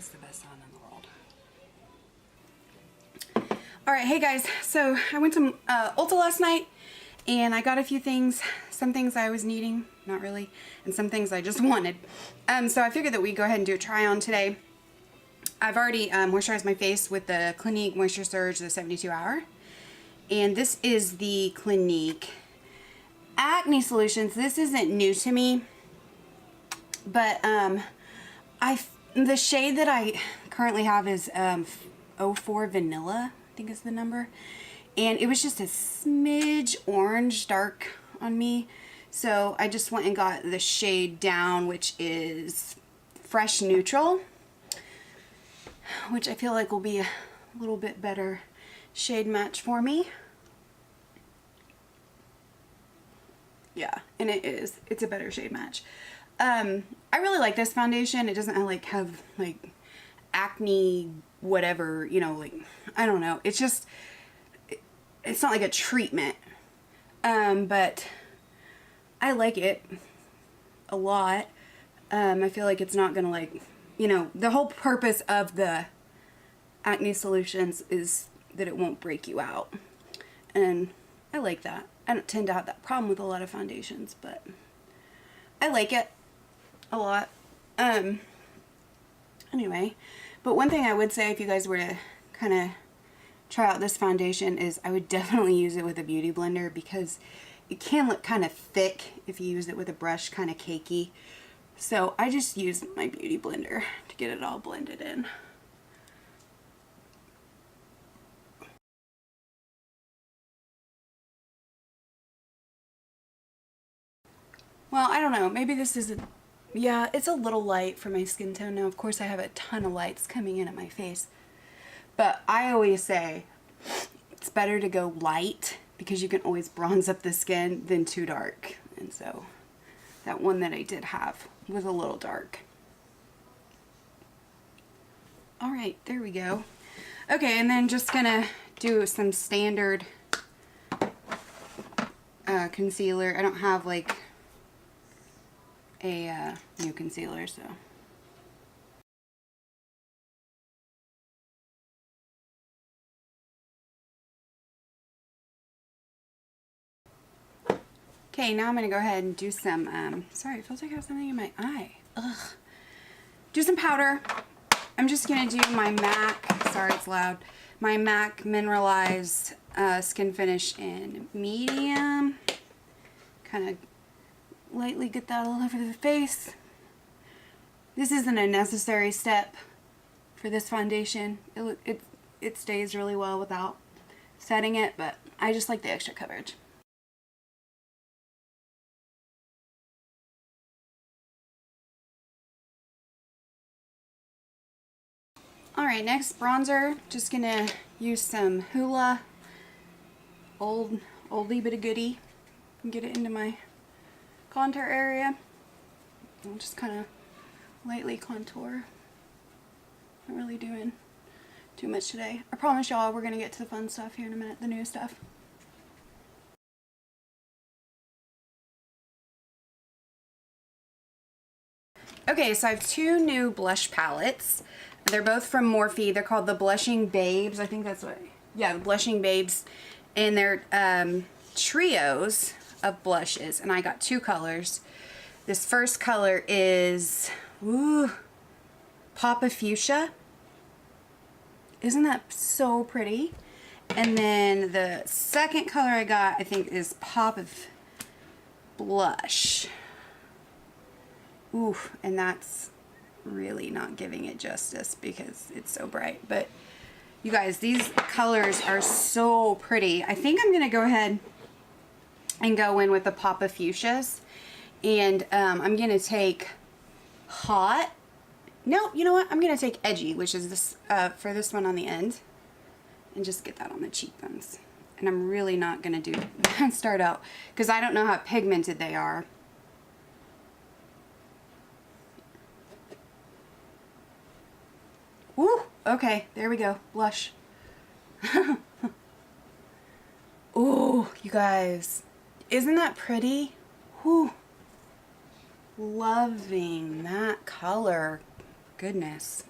is the best sound in the world. Alright, hey guys, so I went to Ulta last night and I got a few things, some things I was needing, not really, and some things I just wanted. So I figured that we'd go ahead and do a try on today. I've already moisturized my face with the Clinique Moisture Surge, the 72 hour. And this is the Clinique Acne Solutions. This isn't new to me, but the shade that I currently have is 04 Vanilla, I think is the number. And it was just a smidge orange dark on me. So I just went and got the shade down, which is Fresh Neutral, which I feel like will be a little bit better shade match for me. Yeah, and it is. It's a better shade match. I really like this foundation. It doesn't have acne whatever, you know, like, I don't know. It's just, it's not like a treatment. But I like it a lot. I feel like it's not gonna, like, you know, the whole purpose of the Acne Solutions is that it won't break you out. And I like that. I don't tend to have that problem with a lot of foundations, but I like it a lot. Anyway, but one thing I would say if you guys were to kind of try out this foundation is I would definitely use it with a beauty blender, because it can look kind of thick if you use it with a brush, kind of cakey. So I just use my beauty blender to get it all blended in. Well, I don't know. Maybe this is yeah, it's a little light for my skin tone now. Of course, I have a ton of lights coming in at my face. But I always say it's better to go light, because you can always bronze up the skin, than too dark. And so that one that I did have was a little dark. Alright, there we go. Okay, and then just gonna do some standard concealer. I don't have like a new concealer, so. Okay, now I'm going to go ahead and do some, sorry, it feels like I have something in my eye. Ugh. Do some powder. I'm just going to do my MAC, sorry it's loud, my MAC Mineralized Skin Finish in medium. Kind of lightly get that all over the face. This isn't a necessary step for this foundation. It stays really well without setting it, but I just like the extra coverage. Alright, next bronzer. Just gonna use some Hoola oldie but a goodie and get it into my contour area. I'll just kind of lightly contour. Not really doing too much today. I promise y'all we're gonna get to the fun stuff here in a minute, the new stuff. Okay, so I have two new blush palettes. They're both from Morphe. They're called the Blushing Babes. I think that's what, yeah, the Blushing Babes. And they're trios of blushes. And I got two colors. This first color is, ooh, Papa Fuchsia. Isn't that so pretty? And then the second color I got, I think, is Pop of Blush. Ooh, and that's really not giving it justice because it's so bright. But you guys, these colors are so pretty. I think I'm gonna go ahead and go in with the Papa Fuchsias, and I'm gonna take Hot. No, you know what? I'm gonna take Edgy, which is this for this one on the end, and just get that on the cheekbones. And I'm really not gonna do start out because I don't know how pigmented they are. Woo! Okay, there we go. Blush. Ooh, you guys. Isn't that pretty? Whew. Loving that color. Goodness.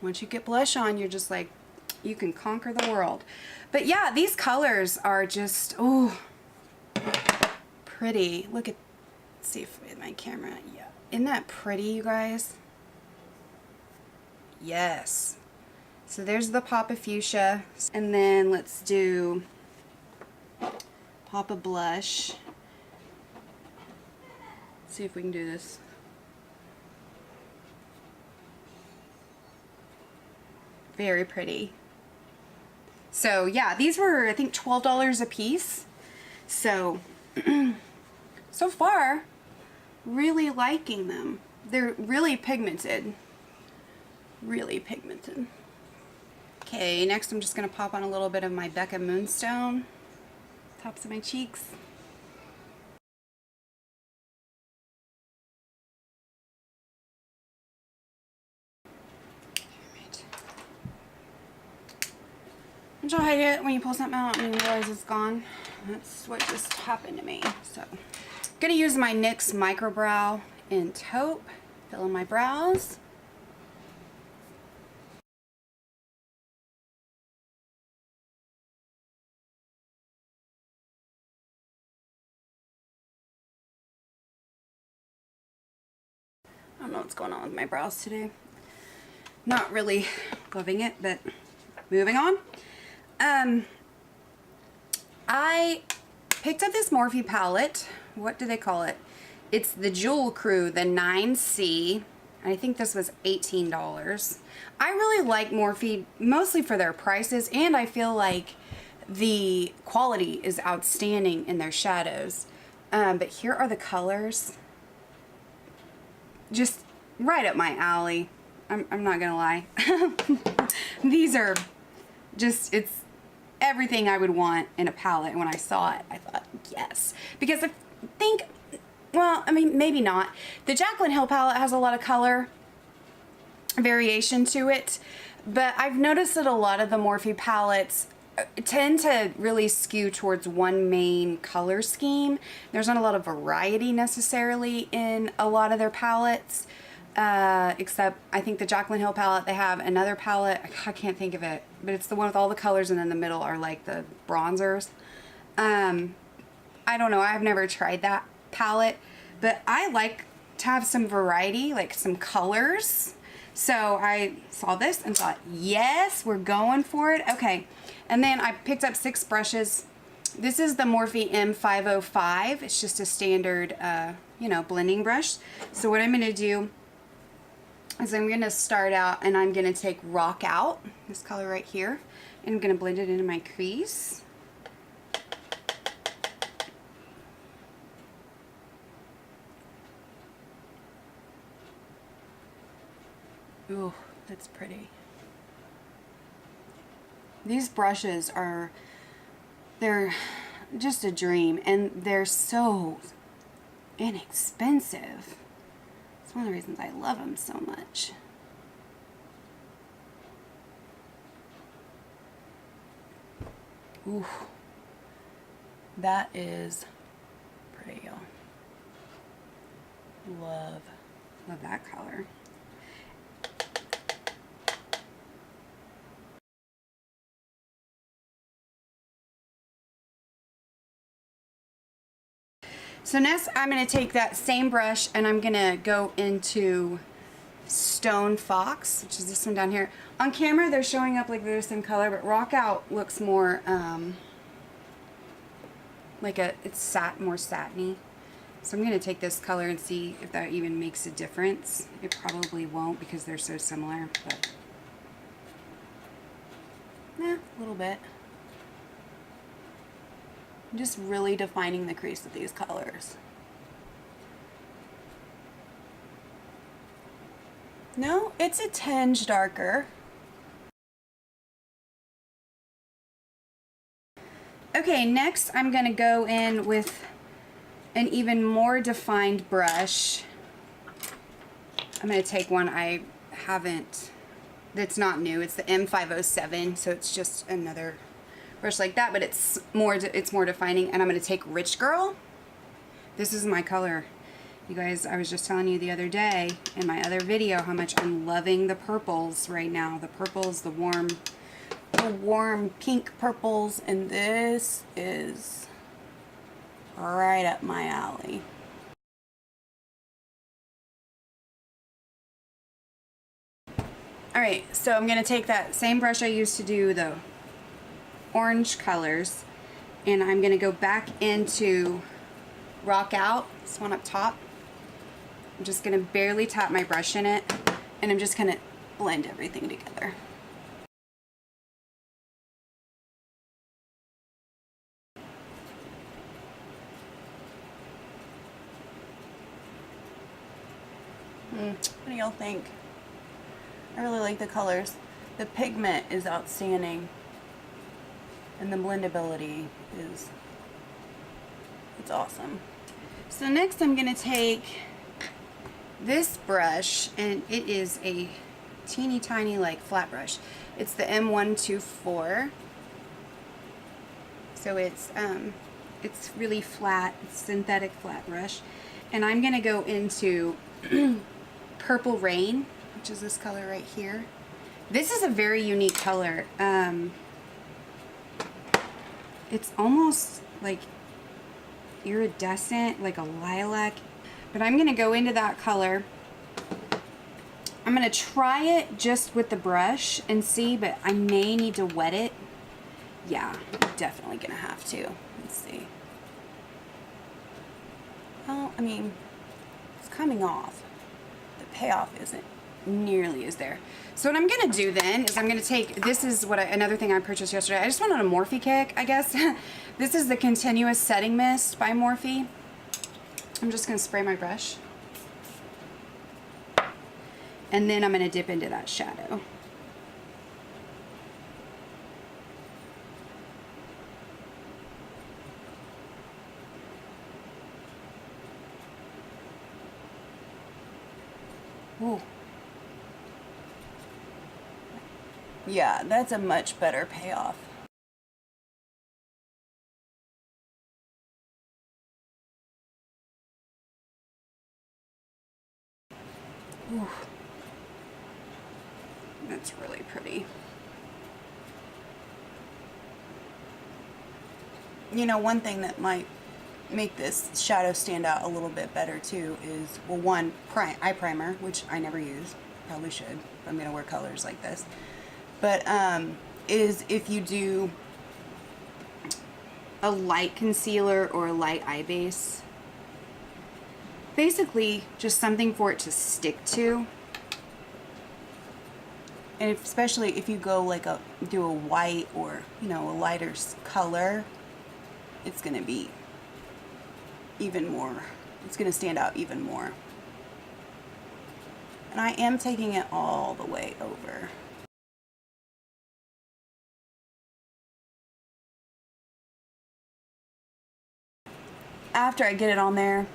once you get blush on, you're just like, you can conquer the world. But yeah, these colors are just, oh, pretty. Look at, let's see if with my camera, yeah. Isn't that pretty, you guys? Yes. So there's the pop of fuchsia. And then let's do pop of blush. Let's see if we can do this. Very pretty. So yeah, these were, I think, $12 a piece. So, so far, really liking them. They're really pigmented. Really pigmented. Okay, next I'm just going to pop on a little bit of my Becca Moonstone. Tops of my cheeks. Enjoy it when you pull something out and you realize it's gone. That's what just happened to me. So, I'm going to use my NYX Micro Brow in taupe. Fill in my brows. I don't know what's going on with my brows today. Not really loving it, but moving on. I picked up this Morphe palette. What do they call it? It's the Jewel Crew, the 9C. I think this was $18. I really like Morphe, mostly for their prices, and I feel like the quality is outstanding in their shadows. But here are the colors. Just right up my alley. I'm not gonna lie. These are just, it's everything I would want in a palette. And when I saw it, I thought, yes. Because I think, well, I mean, maybe not. The Jaclyn Hill palette has a lot of color variation to it. But I've noticed that a lot of the Morphe palettes tend to really skew towards one main color scheme. There's not a lot of variety necessarily in a lot of their palettes. Except I think the Jaclyn Hill palette, they have another palette, I can't think of it, but it's the one with all the colors and then the middle are like the bronzers. I don't know, I've never tried that palette, but I like to have some variety, like some colors. So I saw this and thought, yes, we're going for it. Okay, and then I picked up 6 brushes. This is the Morphe M505. It's just a standard, you know, blending brush. So what I'm going to do is I'm going to start out and I'm going to take Rock Out, this color right here, and I'm going to blend it into my crease. Ooh, that's pretty. These brushes are, they're just a dream, and they're so inexpensive. It's one of the reasons I love them so much. Ooh, that is pretty, y'all. Love that color. So next I'm going to take that same brush and I'm going to go into Stone Fox, which is this one down here. On camera they're showing up like they're the same color, but Rock Out looks more like it's more satiny. So I'm going to take this color and see if that even makes a difference. It probably won't because they're so similar, but a little bit. I'm just really defining the crease with these colors. No, it's a tinge darker. Okay, next I'm going to go in with an even more defined brush. I'm going to take one I haven't, that's not new. It's the M507, so it's just another brush like that, but it's more defining. And I'm going to take Rich Girl. This is my color. You guys, I was just telling you the other day in my other video how much I'm loving the purples right now. The purples, the warm pink purples, and this is right up my alley. Alright, so I'm going to take that same brush I used to do the orange colors, and I'm going to go back into Rock Out, this one up top. I'm just going to barely tap my brush in it, and I'm just going to blend everything together. What do y'all think? I really like the colors. The pigment is outstanding, and the blendability is, it's awesome. So next I'm going to take this brush, and it is a teeny tiny like flat brush. It's the M124. So it's really flat. It's synthetic flat brush, and I'm going to go into Purple Rain, which is this color right here. This is a very unique color. It's almost like iridescent, like a lilac. But I'm going to go into that color. I'm going to try it just with the brush and see, but I may need to wet it. Yeah, I'm definitely going to have to. Let's see. Well, I mean, it's coming off. The payoff isn't nearly as there. So what I'm going to do then is I'm going to take, this is what another thing I purchased yesterday. I just went on a Morphe kick, I guess. This is the Continuous Setting Mist by Morphe. I'm just going to spray my brush. And then I'm going to dip into that shadow. Ooh. Yeah, that's a much better payoff. Ooh. That's really pretty. You know, one thing that might make this shadow stand out a little bit better too is, well, one, eye primer, which I never use. Probably should if I'm going to wear colors like this. But is if you do a light concealer or a light eye base. Basically, just something for it to stick to. And especially if you go like do a white or, you know, a lighter color, it's going to be even more, it's going to stand out even more. And I am taking it all the way over. After I get it on there,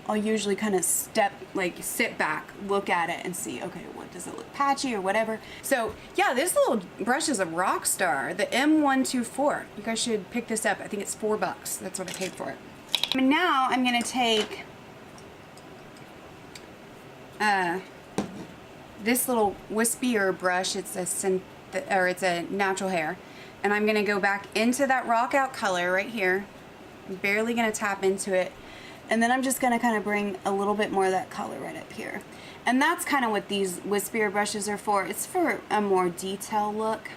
I'll usually kind of sit back, look at it and see, okay, what does it look patchy or whatever. So yeah, this little brush is a rock star, the M124. You guys should pick this up. I think it's $4. That's what I paid for it. And now I'm going to take this little wispier brush. It's a natural hair, and I'm going to go back into that rock out color right here. I'm barely going to tap into it, and then I'm just going to kind of bring a little bit more of that color right up here. And that's kind of what these wispier brushes are for. It's for a more detailed look.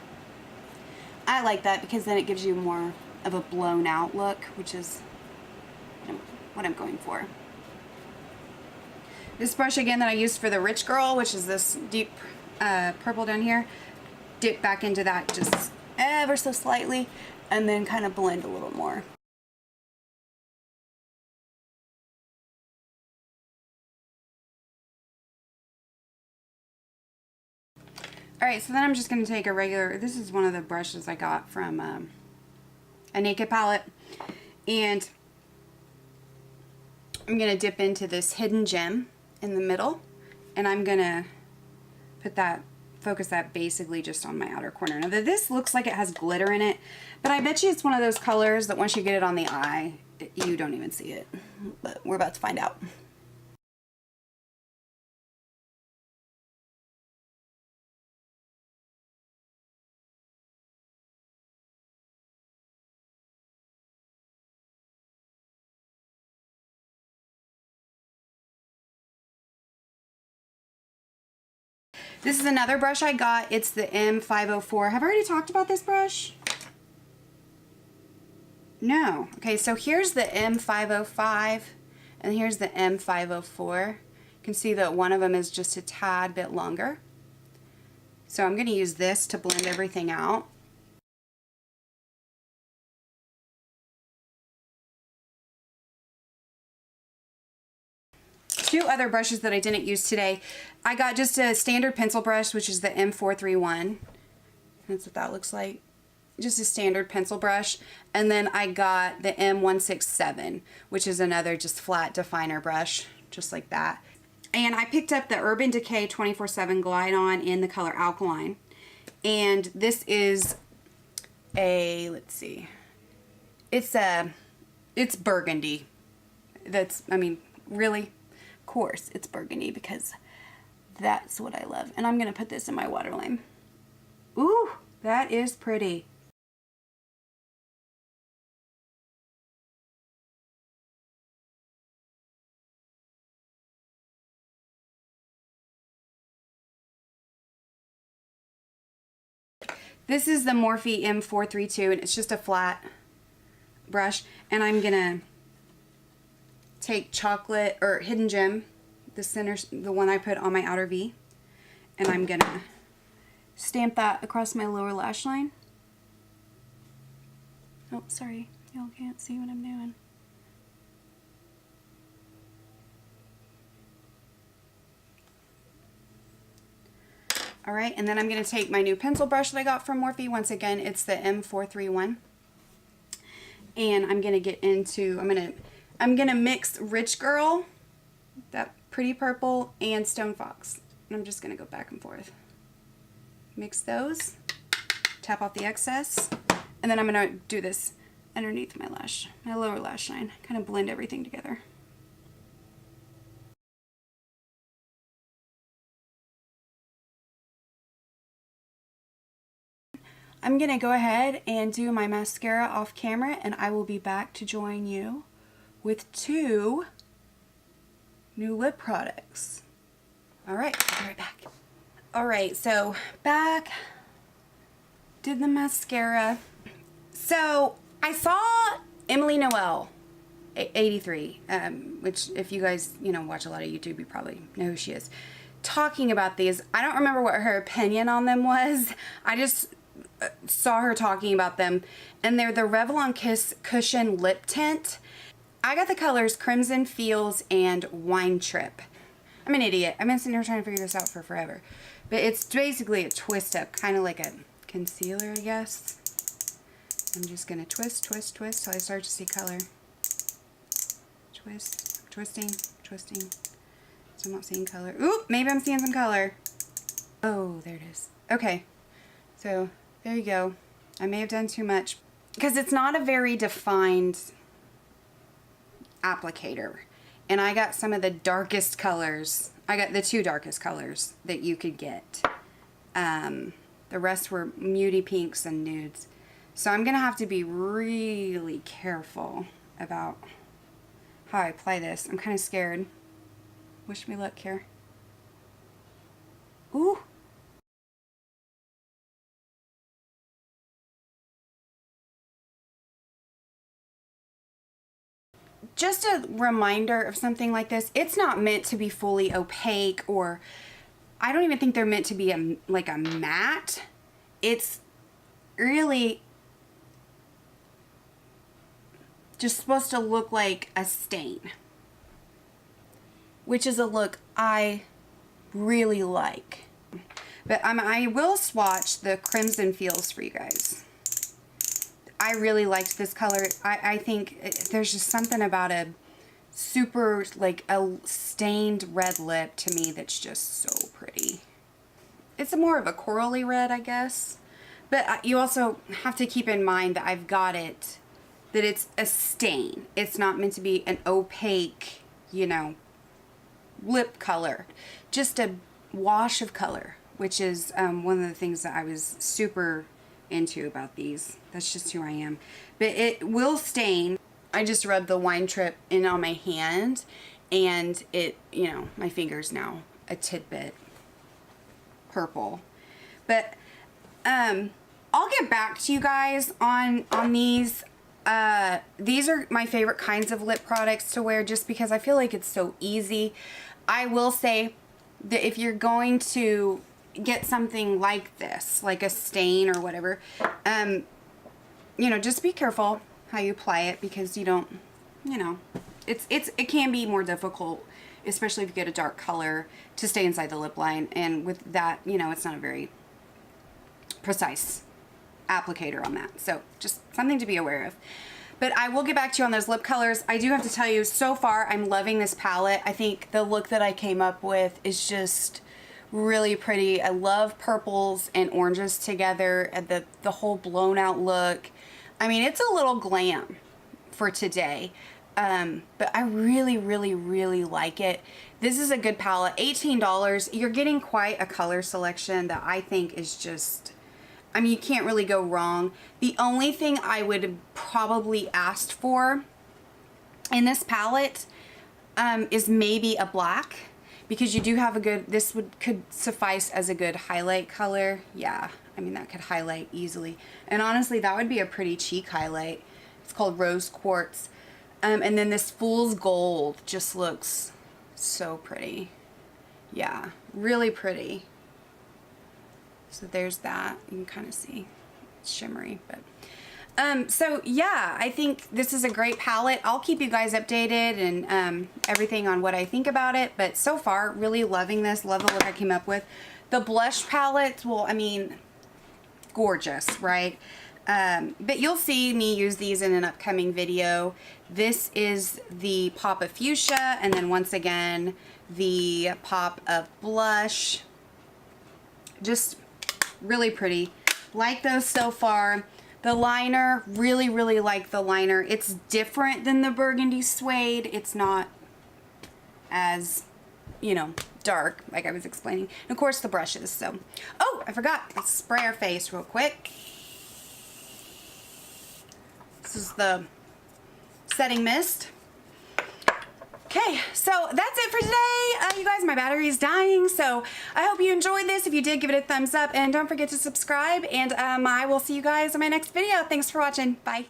I like that because then it gives you more of a blown out look, which is what I'm going for. This brush again that I used for the Rich Girl, which is this deep purple down here, dip back into that just ever so slightly, and then kind of blend a little more. Alright, so then I'm just going to take a regular, this is one of the brushes I got from a Naked palette, and I'm going to dip into this Hidden Gem in the middle, and I'm going to put that, focus that basically just on my outer corner. Now this looks like it has glitter in it, but I bet you it's one of those colors that once you get it on the eye, you don't even see it. But we're about to find out. This is another brush I got. It's the M504. Have I already talked about this brush? No. Okay, so here's the M505 and here's the M504. You can see that one of them is just a tad bit longer. So I'm going to use this to blend everything out. Two other brushes that I didn't use today. I got just a standard pencil brush, which is the M431. That's what that looks like. Just a standard pencil brush. And then I got the M167, which is another just flat definer brush, just like that. And I picked up the Urban Decay 24/7 Glide On in the color Alkaline. And this is a, let's see, it's burgundy. That's, I mean, really? Of course it's burgundy because that's what I love. And I'm going to put this in my waterline. Ooh, that is pretty. This is the Morphe M432 and it's just a flat brush, and I'm gonna take Chocolate or Hidden Gem, the center, the one I put on my outer V, and I'm gonna stamp that across my lower lash line. Oh, sorry, y'all can't see what I'm doing. Alright, and then I'm going to take my new pencil brush that I got from Morphe. Once again, it's the M431. And I'm going to get into, I'm going to mix Rich Girl, that pretty purple, and Stone Fox. And I'm just going to go back and forth. Mix those, tap off the excess, and then I'm going to do this underneath my lash, my lower lash line. Kind of blend everything together. I'm going to go ahead and do my mascara off camera, and I will be back to join you with 2 new lip products. Alright, I'll be right back. Alright, so back, did the mascara. So I saw Emily Noel, 83, which if you guys, watch a lot of YouTube, you probably know who she is, talking about these. I don't remember what her opinion on them was. I just saw her talking about them, and they're the Revlon Kiss Cushion Lip Tint. I got the colors Crimson Feels and Wine Trip. I'm an idiot. I've been sitting here trying to figure this out for forever. But it's basically a twist up, kind of like a concealer, I guess. I'm just going to twist, twist, twist till I start to see color. Twist, twisting, twisting. So I'm not seeing color. Oop, maybe I'm seeing some color. Oh, there it is. Okay. So there you go. I may have done too much because it's not a very defined applicator. And I got some of the darkest colors. I got the 2 darkest colors that you could get. The rest were muty pinks and nudes. So I'm going to have to be really careful about how I apply this. I'm kind of scared. Wish me luck here. Ooh. Just a reminder of something like this, it's not meant to be fully opaque, or I don't even think they're meant to be like a matte. It's really just supposed to look like a stain, which is a look I really like. But I will swatch the Crimson Feels for you guys. I really liked this color. I think there's just something about a super, like a stained red lip to me that's just so pretty. It's more of a corally red, I guess. But you also have to keep in mind that I've got it, that it's a stain. It's not meant to be an opaque, lip color. Just a wash of color, which is one of the things that I was super into about these. That's just who I am. But it will stain. I just rubbed the Wine Trip in on my hand, and it, my finger's now a tidbit purple. But I'll get back to you guys on these. These are my favorite kinds of lip products to wear just because I feel like it's so easy. I will say that if you're going to get something like this, like a stain or whatever, you know, just be careful how you apply it, because you don't, you know, it can be more difficult, especially if you get a dark color, to stay inside the lip line. And with that, you know, it's not a very precise applicator on that. So just something to be aware of. But I will get back to you on those lip colors. I do have to tell you, so far I'm loving this palette. I think the look that I came up with is just really pretty. I love purples and oranges together, and the whole blown out look. I mean, it's a little glam for today. But I really, really, really like it. This is a good palette. $18. You're getting quite a color selection that I think is just, I mean, you can't really go wrong. The only thing I would probably ask for in this palette is maybe a black, because you do have a good, this could suffice as a good highlight color. Yeah, I mean, that could highlight easily. And honestly, that would be a pretty cheek highlight. It's called Rose Quartz. And then this Fool's Gold just looks so pretty. Yeah, really pretty. So there's that. You can kind of see it's shimmery, but so yeah, I think this is a great palette. I'll keep you guys updated and everything on what I think about it, but so far really loving this. Love the look I came up with. The blush palette, well, I mean, gorgeous, right? But you'll see me use these in an upcoming video. This is the Pop of Fuchsia, and then once again the Pop of Blush. Just really pretty. Like those so far. The liner, really, really like the liner. It's different than the Burgundy Suede. It's not as, you know, dark, like I was explaining. And of course the brushes. So, oh, I forgot. Let's spray our face real quick. This is the setting mist. Okay, so that's it for today. You guys, my battery is dying, so I hope you enjoyed this. If you did, give it a thumbs up, and don't forget to subscribe, and I will see you guys in my next video. Thanks for watching. Bye.